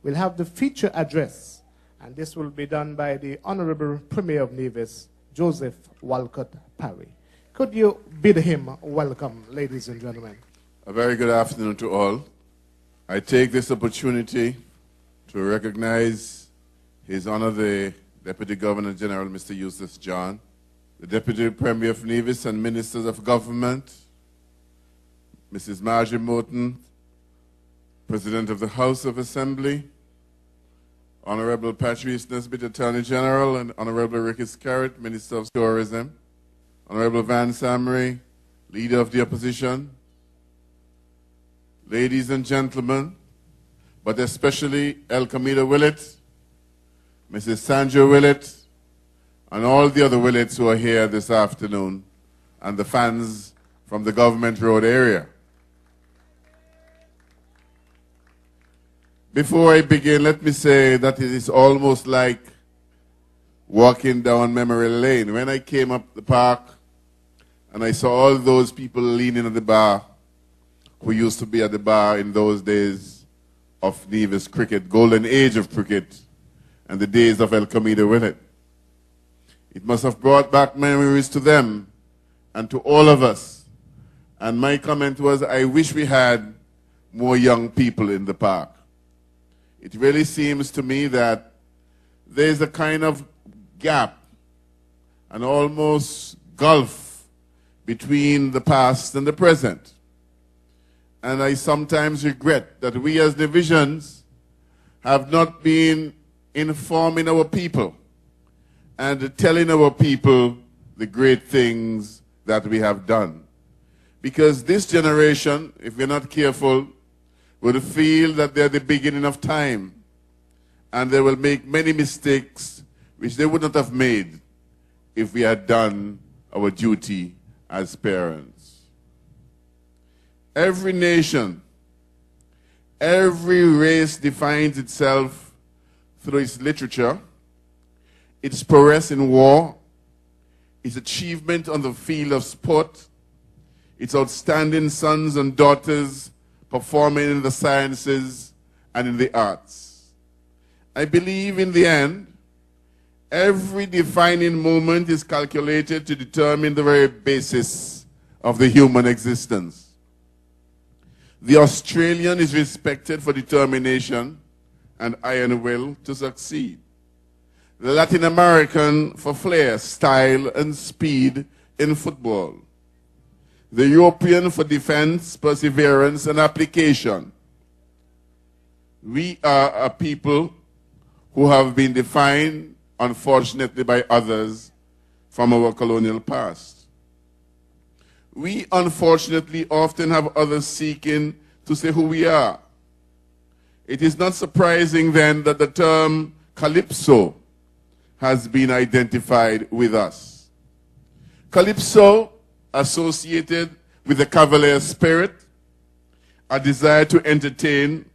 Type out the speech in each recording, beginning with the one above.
we'll have the feature address, and this will be done by the Honorable Premier of Nevis, Joseph Walcott Parry. Could you bid him welcome, ladies and gentlemen? A very good afternoon to all. I take this opportunity to recognize His Honor the Deputy Governor General, Mr. Eustace John, the Deputy Premier of Nevis and Ministers of Government, Mrs. Marjorie Morton, President of the House of Assembly, Honorable Patrice Nesbitt, Attorney General, and Honorable Ricky Scarrett, Minister of Tourism, Honorable Van Samry, Leader of the Opposition, ladies and gentlemen, but especially Elquemedo Willett, Mrs. Sandra Willett, and all the other Willets who are here this afternoon, and the fans from the Government Road area. Before I begin, let me say that it is almost like walking down memory lane. When I came up the park and I saw all those people leaning at the bar who used to be at the bar in those days of Nevis cricket, golden age of cricket, and the days of Elquemedo Willett. It must have brought back memories to them and to all of us. And my comment was, I wish we had more young people in the park. It really seems to me that there's a kind of gap, an almost gulf between the past and the present. And I sometimes regret that we as divisions have not been informing our people and telling our people the great things that we have done. Because this generation, if we're not careful, will feel that they're the beginning of time, and they will make many mistakes which they would not have made if we had done our duty as parents. Every nation, every race defines itself through its literature, its prowess in war, its achievement on the field of sport, its outstanding sons and daughters performing in the sciences and in the arts. I believe in the end, every defining moment is calculated to determine the very basis of the human existence. The Australian is respected for determination and iron will to succeed. The Latin American for flair, style, and speed in football. The European for defense, perseverance, and application. We are a people who have been defined, unfortunately, by others from our colonial past. We, unfortunately, often have others seeking to say who we are. It is not surprising, then, that the term calypso has been identified with us. Calypso, associated with the cavalier spirit, a desire to entertain,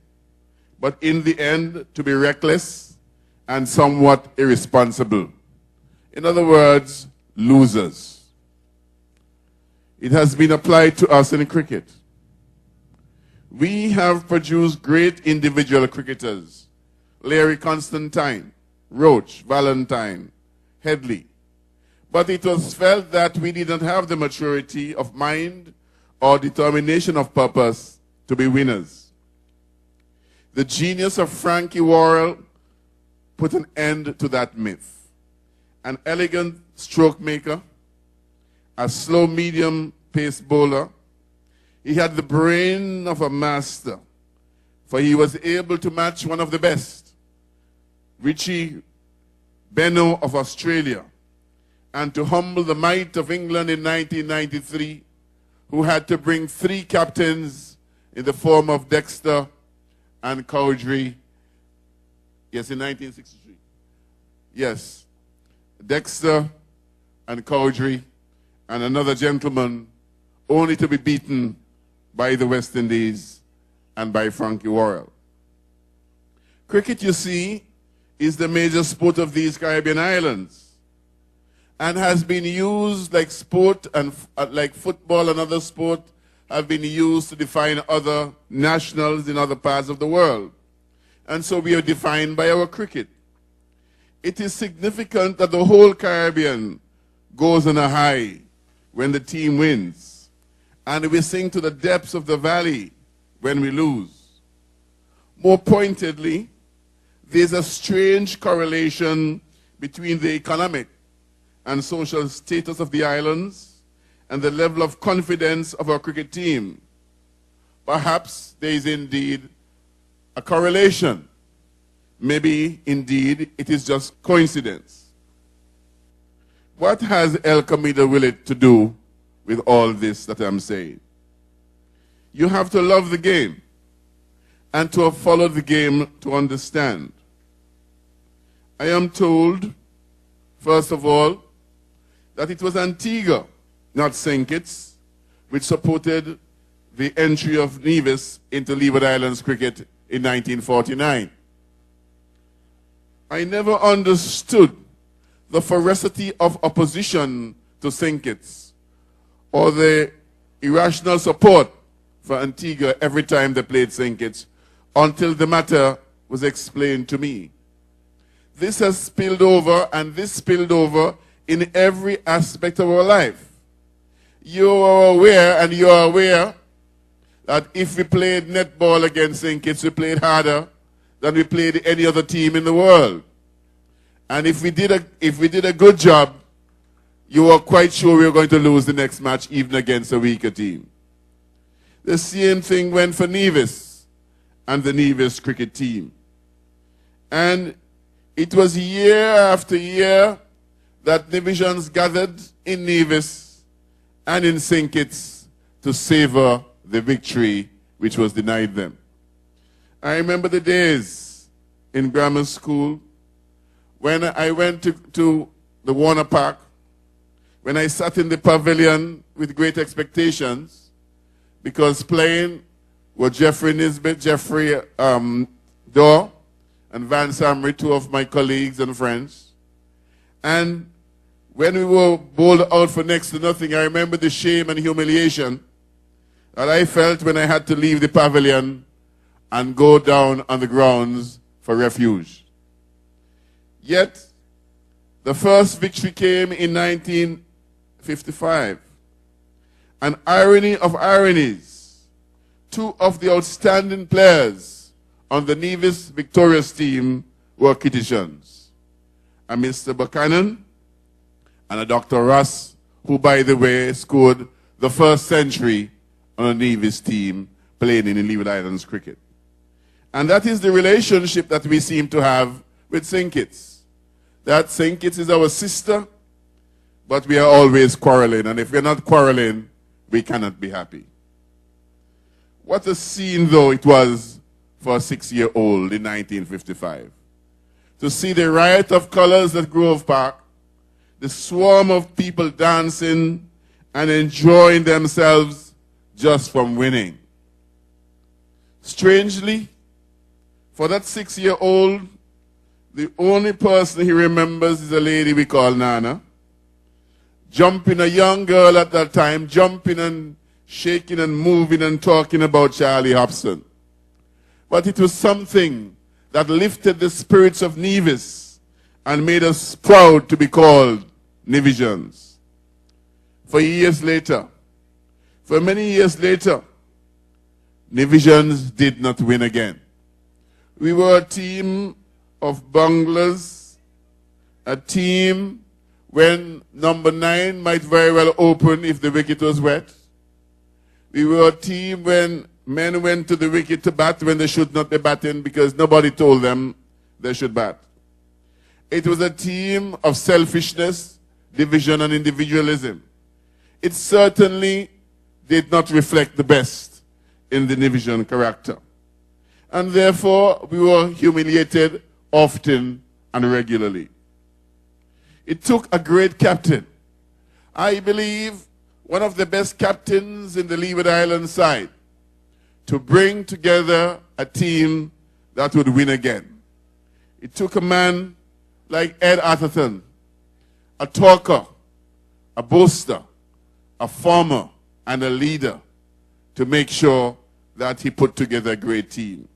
but in the end to be reckless and somewhat irresponsible. In other words, losers. It has been applied to us in cricket. We have produced great individual cricketers, Larry Constantine, Roach, Valentine, Headley. But it was felt that we didn't have the maturity of mind or determination of purpose to be winners. The genius of Frankie Worrell put an end to that myth. An elegant stroke maker, a slow medium pace bowler, he had the brain of a master, for he was able to match one of the best, Richie Benaud of Australia, and to humble the might of England in 1993, who had to bring 3 captains in the form of Dexter and Cowdrey. Yes, in 1963. Yes, Dexter and Cowdrey and another gentleman, only to be beaten by the West Indies and by Frankie Worrell. Cricket, you see, is the major sport of these Caribbean islands and has been used like sport and like football and other sport have been used to define other nationals in other parts of the world. And so we are defined by our cricket. It is significant that the whole Caribbean goes on a high when the team wins. And we sing to the depths of the valley when we lose. More pointedly, there's a strange correlation between the economic and social status of the islands and the level of confidence of our cricket team. Perhaps there is indeed a correlation. Maybe indeed it is just coincidence. What has Elquemedo Willett to do with all this that I'm saying? You have to love the game and to have followed the game to understand. I am told, first of all, that it was Antigua, not St. Kitts, which supported the entry of Nevis into Leeward Islands cricket in 1949. I never understood the ferocity of opposition to St. Kitts or the irrational support for Antigua every time they played St. Kitts until the matter was explained to me. This has spilled over, and this spilled over in every aspect of our life. You are aware, and you are aware, that if we played netball against St. Kitts, we played harder than we played any other team in the world. And if we did a good job, you were quite sure we were going to lose the next match, even against a weaker team. The same thing went for Nevis and the Nevis cricket team. And it was year after year that divisions gathered in Nevis and in St. Kitts to savor the victory which was denied them. I remember the days in grammar school when I went to the Warner Park, when I sat in the pavilion with great expectations, because playing were Jeffrey Nisbet, Jeffrey Dorr, and Van Samry, two of my colleagues and friends. And when we were bowled out for next to nothing, I remember the shame and humiliation that I felt when I had to leave the pavilion and go down on the grounds for refuge. Yet, the first victory came in 1955. An irony of ironies, two of the outstanding players on the Nevis victorious team were Kittitians. A Mr. Buchanan and a Dr. Russ, who, by the way, scored the first century on a Nevis team playing in Leeward Islands cricket. And that is the relationship that we seem to have with St. Kitts. That St. Kitts is our sister, but we are always quarreling. And if we're not quarreling, we cannot be happy. What a scene, though, it was for a 6-year-old in 1955. To see the riot of colors at Grove Park, the swarm of people dancing and enjoying themselves just from winning. Strangely, for that 6-year-old, the only person he remembers is a lady we call Nana. Jumping, a young girl at that time, jumping and shaking and moving and talking about Charlie Hobson. But it was something that lifted the spirits of Nevis and made us proud to be called Nevisians. For years later, for many years later, Nevisians did not win again. We were a team of bunglers, a team when number 9 might very well open if the wicket was wet. We were a team when men went to the wicket to bat when they should not be batting because nobody told them they should bat. It was a team of selfishness, division, and individualism. It certainly did not reflect the best in the Nevisian character. And therefore, we were humiliated often and regularly. It took a great captain. I believe one of the best captains in the Leeward Islands side to bring together a team that would win again. It took a man like Ed Atherton, a talker, a boaster, a farmer, and a leader to make sure that he put together a great team.